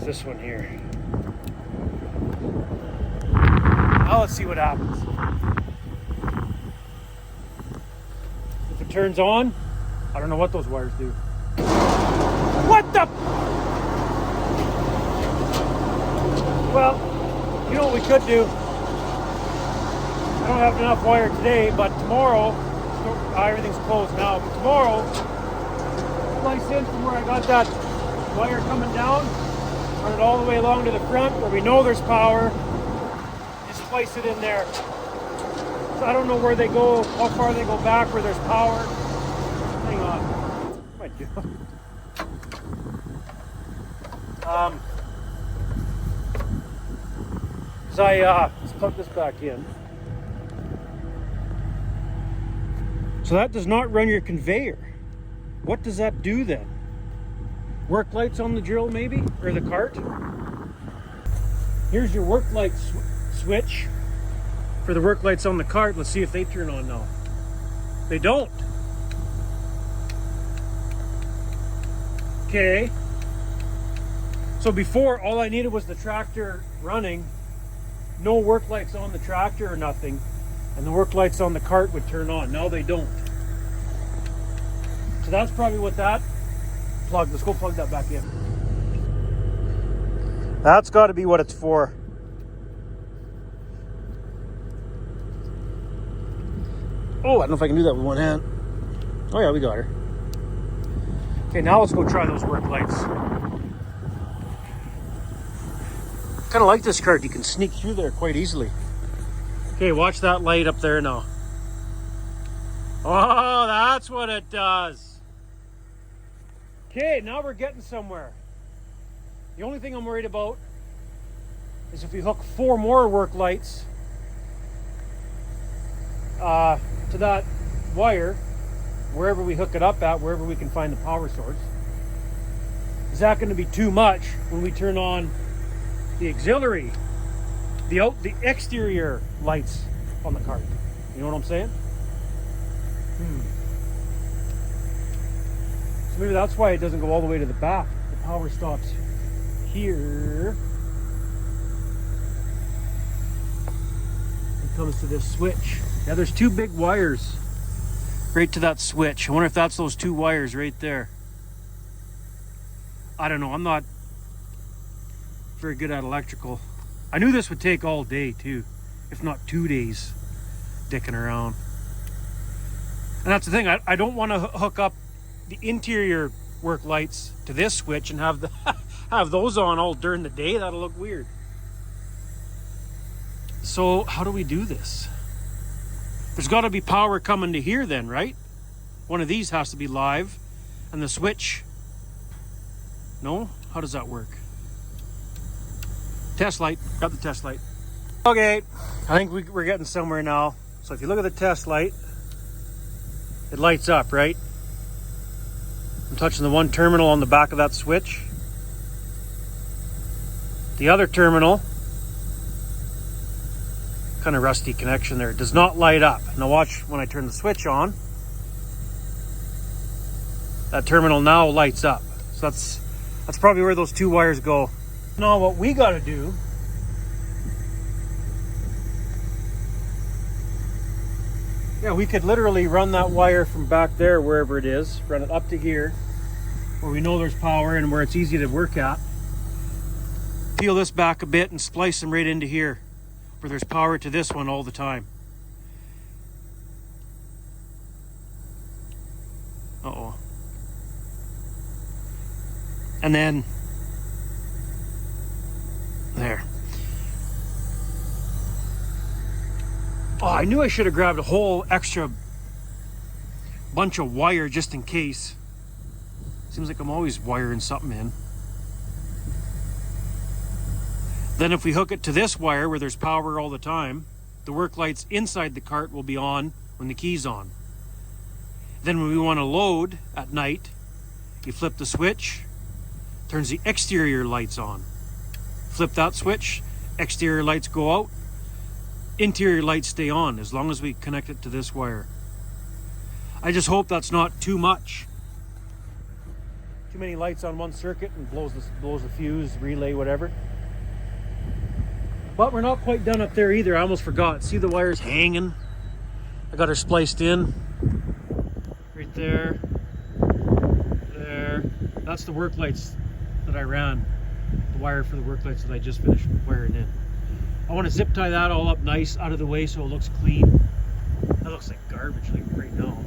This one here. Now let's see what happens. If it turns on, I don't know what those wires do. What the? Well, you know what we could do? I don't have enough wire today, but tomorrow, everything's closed now, but tomorrow, splice in from where I got that wire coming down. Run it all the way along to the front where we know there's power. Just place it in there. So I don't know where they go, how far they go back where there's power. Hang on. What am I doing? Let's plug this back in. So that does not run your conveyor. What does that do then? Work lights on the drill maybe, or the cart. Here's your work light switch for the work lights on the cart. Let's see if they turn on now. They don't. Okay. So before, all I needed was the tractor running, no work lights on the tractor or nothing, and the work lights on the cart would turn on. Now they don't. So that's probably what that plug. Let's go plug that back in. That's got to be what it's for. Oh, I don't know if I can do that with one hand. Oh yeah, we got her. Okay, now let's go try those work lights. Kind of like this cart. You can sneak through there quite easily. Okay, watch that light up there now. Oh, that's what it does. Okay, now we're getting somewhere. The only thing I'm worried about is if we hook 4 more work lights to that wire, wherever we hook it up at, wherever we can find the power source. Is that going to be too much when we turn on the auxiliary, the exterior lights on the cart? You know what I'm saying? So maybe that's why it doesn't go all the way to the back. The power stops here. It comes to this switch. Now there's 2 big wires right to that switch. I wonder if that's those 2 wires right there. I don't know. I'm not very good at electrical. I knew this would take all day too, if not 2 days dicking around. And that's the thing. I don't want to hook up the interior work lights to this switch and have those on all during the day. That'll look weird. So how do we do this? There's got to be power coming to here then, right? One of these has to be live, and the switch. No? How does that work? Test light. Got the test light. Okay, I think we're getting somewhere now. So if you look at the test light, it lights up, right? I'm touching the one terminal on the back of that switch. The other terminal, kind of rusty connection there, does not light up. Now watch when I turn the switch on. that terminal now lights up. So that's probably where those two wires go. Now what we got to do, yeah, we could literally run that wire from back there, wherever it is, run it up to here, where we know there's power and where it's easy to work at. Peel this back a bit and splice them right into here, where there's power to this one all the time. Uh-oh. And then, there. Oh, I knew I should have grabbed a whole extra bunch of wire just in case. Seems like I'm always wiring something in. Then if we hook it to this wire where there's power all the time, the work lights inside the cart will be on when the key's on. Then when we want to load at night, you flip the switch, turns the exterior lights on. Flip that switch, exterior lights go out, interior lights stay on as long as we connect it to this wire. I just hope that's not too much. Too many lights on one circuit and blows the fuse, relay, whatever. But we're not quite done up there either. I almost forgot. See the wires hanging? I got her spliced in. Right there. There. That's the work lights that I ran. The wire for the work lights that I just finished wiring in. I want to zip tie that all up nice out of the way so it looks clean. That looks like garbage like right now.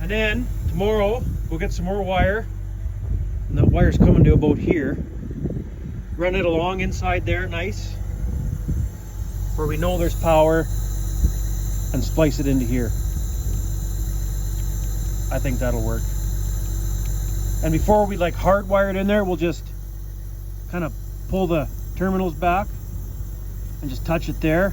And then tomorrow we'll get some more wire. And that wire's coming to about here. Run it along inside there nice, where we know there's power, and splice it into here. I think that'll work. And before we like hardwire it in there, we'll just kind of pull the terminals back and just touch it there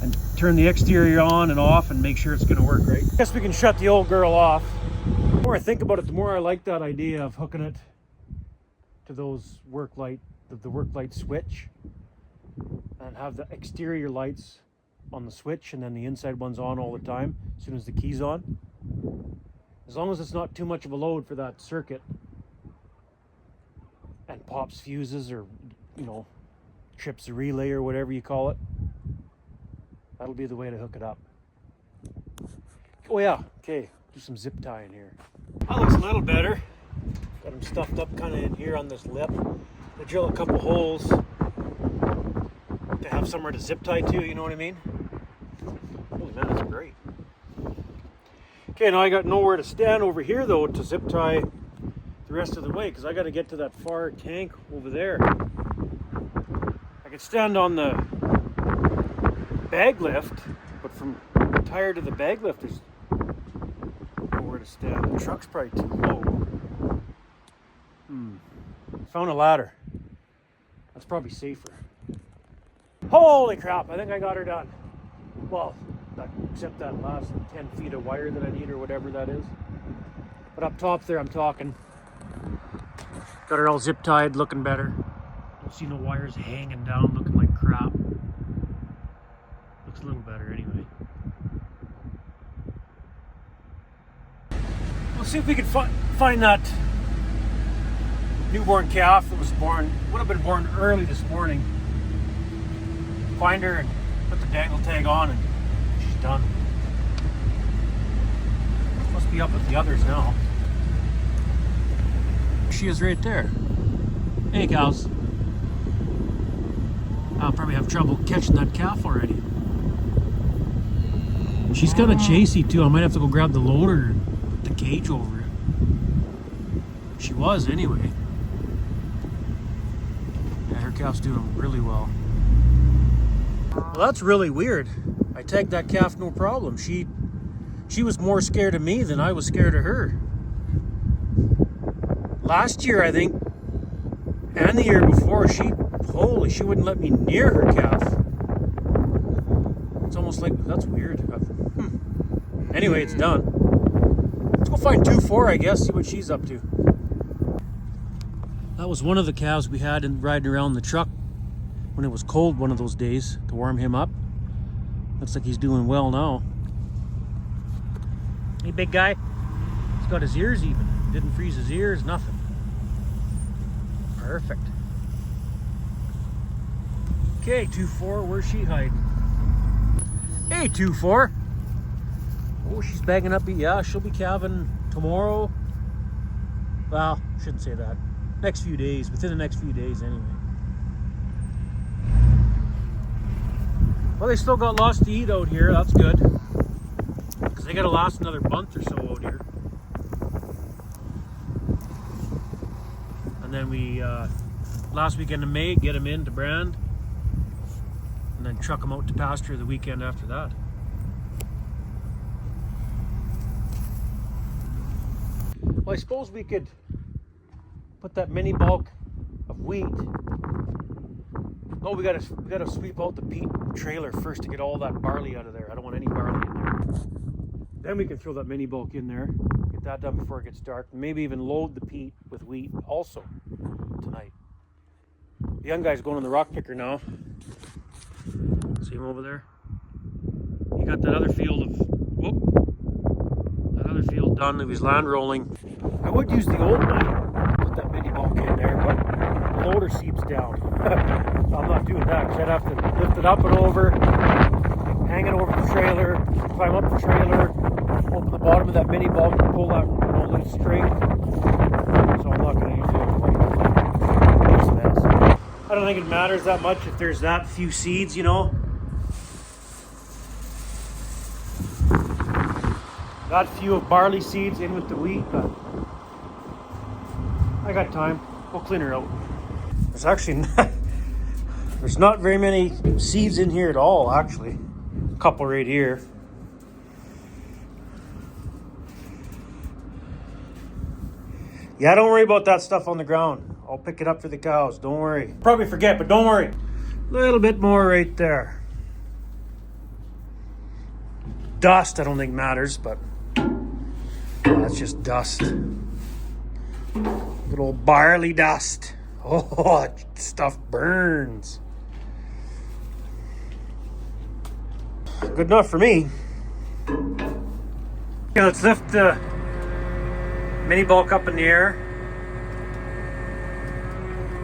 and turn the exterior on and off and make sure it's going to work, right? I guess we can shut the old girl off. The more I think about it, the more I like that idea of hooking it to those the work light switch, and have the exterior lights on the switch and then the inside ones on all the time as soon as the key's on. As long as it's not too much of a load for that circuit and pops fuses or, you know, trips a relay or whatever you call it, that'll be the way to hook it up. Oh yeah, okay, do some zip tie in here. That looks a little better. Got them stuffed up kind of in here on this lip. I drill a couple holes to have somewhere to zip tie to, you know what I mean? Holy man, that's great. Okay, now I got nowhere to stand over here though to zip tie the rest of the way, because I got to get to that far tank over there. I could stand on the bag lift, but from the tire to the bag lift, there's nowhere to stand. The truck's probably too low. Found a ladder. That's probably safer. Holy crap, I think I got her done. Well, except that last 10 feet of wire that I need or whatever that is. But up top there, I'm talking. Got her all zip tied, looking better. Don't see no wires hanging down, looking like crap. Looks a little better anyway. We'll see if we can find that newborn calf that would have been born early this morning. Find her and put the dangle tag on, and she's done. Must be up with the others now. She is right there. Hey cows. I'll probably have trouble catching that calf already. She's kind of chasey too. I might have to go grab the loader and put the cage over it. She was anyway. Yeah, her calf's doing really well. Well, that's really weird. I tagged that calf no problem. She was more scared of me than I was scared of her. Last year, I think, and the year before, she wouldn't let me near her calf. It's almost like, that's weird. Anyway, it's done. Let's go find 2-4, I guess, see what she's up to. That was one of the calves we had riding around the truck when it was cold one of those days to warm him up. Looks like he's doing well now. Hey, big guy. He's got his ears even. Didn't freeze his ears, nothing. Perfect. Okay, 2-4, where's she hiding? Hey, 2-4. Oh, she's bagging up. Yeah, she'll be calving tomorrow. Well, shouldn't say that. Next few days, within the next few days anyway. Well, they still got lots to eat out here. That's good. Because they got to last another month or so out here. And then we, last weekend in May, get them in to brand. And then truck them out to pasture the weekend after that. Well, I suppose we could put that mini bulk of wheat. Oh, we gotta sweep out the peat trailer first to get all that barley out of there. I don't want any barley in there. Then we can throw that mini bulk in there, get that done before it gets dark, and maybe even load the peat with wheat also tonight. The young guy's going on the rock picker now. See him over there? He got that other field of, that other field done. He was land rolling. I would use the old one, put that mini bulk in there, but the loader seeps down. I'm not doing that because I'd have to lift it up and over, hang it over the trailer, climb up the trailer, open the bottom of that mini bulk, pull that little string. So I'm not going to use the old one. It's a mess. I don't think it matters that much if there's that few seeds, you know. That few of barley seeds in with the wheat, but I got time. We'll clean her out. There's actually there's not very many seeds in here at all, actually. A couple right here. Yeah, don't worry about that stuff on the ground. I'll pick it up for the cows. Don't worry. Probably forget, but don't worry. A little bit more right there. Dust, I don't think matters, but that's just dust. Little barley dust. Oh, stuff burns. Good enough for me. Okay, let's lift the mini bulk up in the air.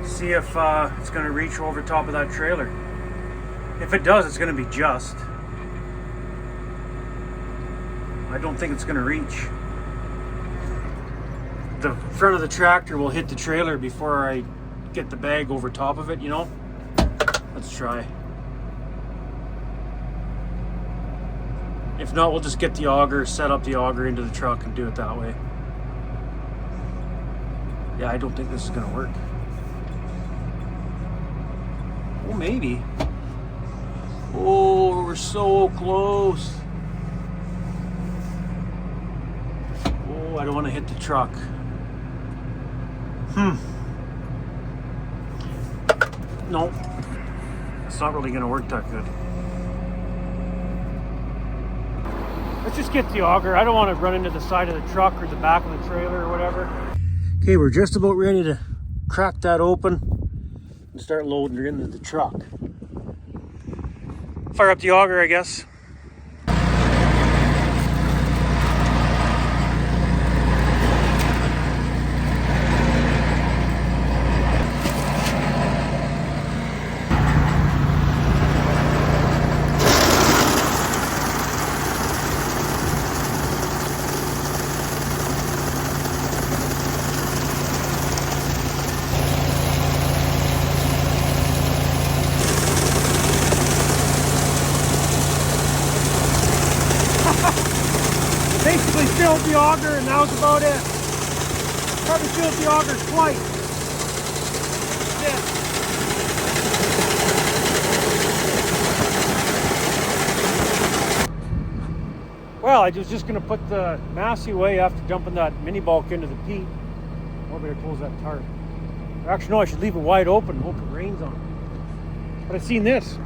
See if it's going to reach over top of that trailer. If it does, it's going to be just. I don't think it's going to reach. The front of the tractor will hit the trailer before I get the bag over top of it, you know? Let's try. If not, we'll just get the auger, set up the auger into the truck and do it that way. Yeah, I don't think this is going to work. Oh, maybe. Oh, we're so close. Oh, I don't want to hit the truck. No, it's not really going to work that good. Let's just get the auger. I don't want to run into the side of the truck or the back of the trailer or whatever. Okay, we're just about ready to crack that open and start loading her into the truck. Fire up the auger, I guess. Basically filled the auger and that was about it. Probably filled the auger twice. Well, I was just going to put the Massey away after dumping that mini bulk into the peat. Oh, better close that tarp. Actually, no, I should leave it wide open and hope it rains on it. But I seen this.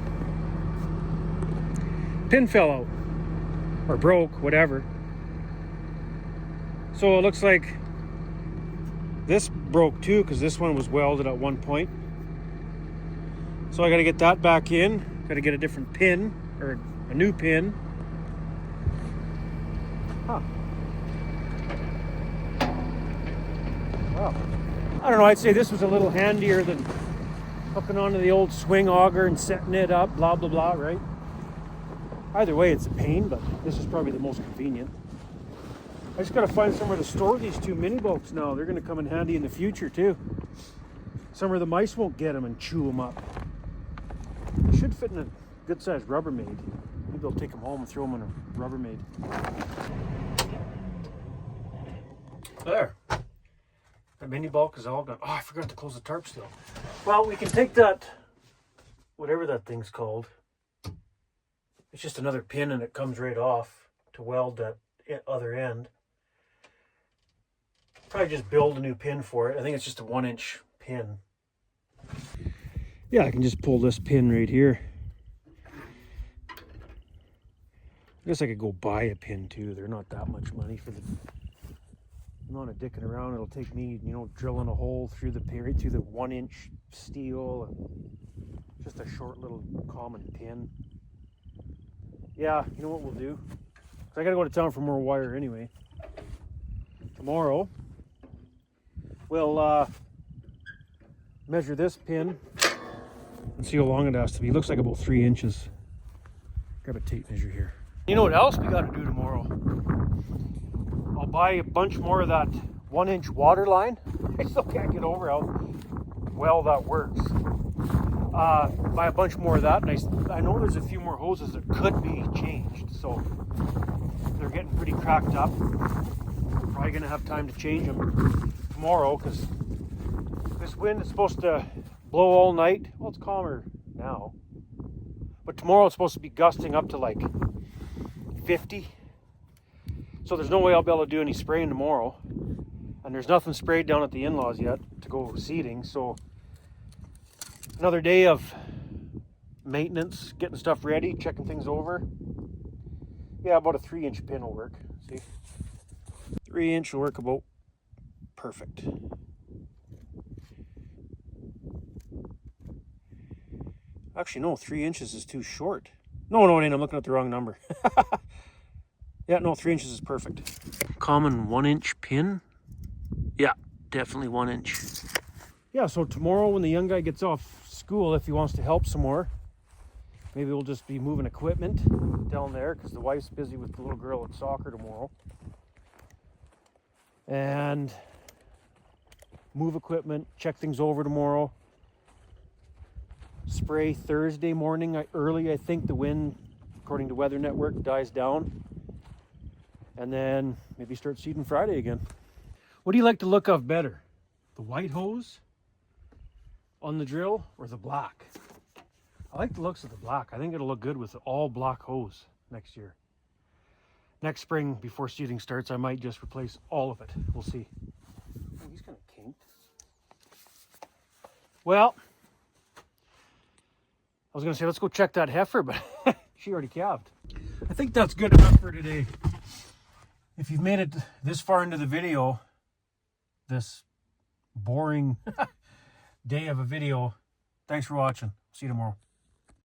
Pin fell out. Or broke, whatever. So it looks like this broke too, because this one was welded at one point. So I got to get that back in. Got to get a different pin, or a new pin. Huh. Well, I don't know, I'd say this was a little handier than hooking onto the old swing auger and setting it up, blah, blah, blah, right? Either way, it's a pain, but this is probably the most convenient. I just gotta find somewhere to store these two mini boats now. They're gonna come in handy in the future too. Somewhere the mice won't get them and chew them up. They should fit in a good-sized Rubbermaid. Maybe I'll take them home and throw them in a Rubbermaid. There. That mini bulk is all done. Oh, I forgot to close the tarp still. Well, we can take that, whatever that thing's called. It's just another pin and it comes right off to weld that other end. Probably just build a new pin for it. I think it's just a 1-inch pin. Yeah, I can just pull this pin right here. I guess I could go buy a pin too. They're not that much money for the amount of dicking around it'll take me, you know, drilling a hole through the right through the 1-inch steel and just a short little common pin. Yeah, you know what we'll do? I gotta go to town for more wire anyway. Tomorrow we'll measure this pin and see how long it has to be. It looks like about 3 inches. Grab a tape measure here. You know what else we gotta do tomorrow? I'll buy a bunch more of that 1-inch water line. I still can't get over how well that works. Buy a bunch more of that, and I know there's a few more hoses that could be changed, so they're getting pretty cracked up. We're probably gonna have time to change them tomorrow because this wind is supposed to blow all night. Well, it's calmer now, but tomorrow it's supposed to be gusting up to like 50. So there's no way I'll be able to do any spraying tomorrow. And there's nothing sprayed down at the in-laws yet to go seeding. So another day of maintenance, getting stuff ready, checking things over. Yeah, about a 3-inch pin will work. See? 3-inch will work about perfect. Actually, no, 3 inches is too short. No, it ain't. I'm looking at the wrong number. Yeah, no, 3 inches is perfect. Common 1-inch pin. Yeah, definitely 1 inch. Yeah, so tomorrow when the young guy gets off school, if he wants to help some more, maybe we'll just be moving equipment down there because the wife's busy with the little girl at soccer tomorrow. And move equipment, check things over tomorrow. Spray Thursday morning early. I think the wind, according to Weather Network, dies down. And then maybe start seeding Friday again. What do you like to look of better? The white hose on the drill or the black? I like the looks of the black. I think it'll look good with all black hose next year. Next spring, before seeding starts, I might just replace all of it. We'll see. Oh, he's kind of kinked. Well, I was going to say, let's go check that heifer, but she already calved. I think that's good enough for today. If you've made it this far into the video, this boring day of a video, thanks for watching. See you tomorrow.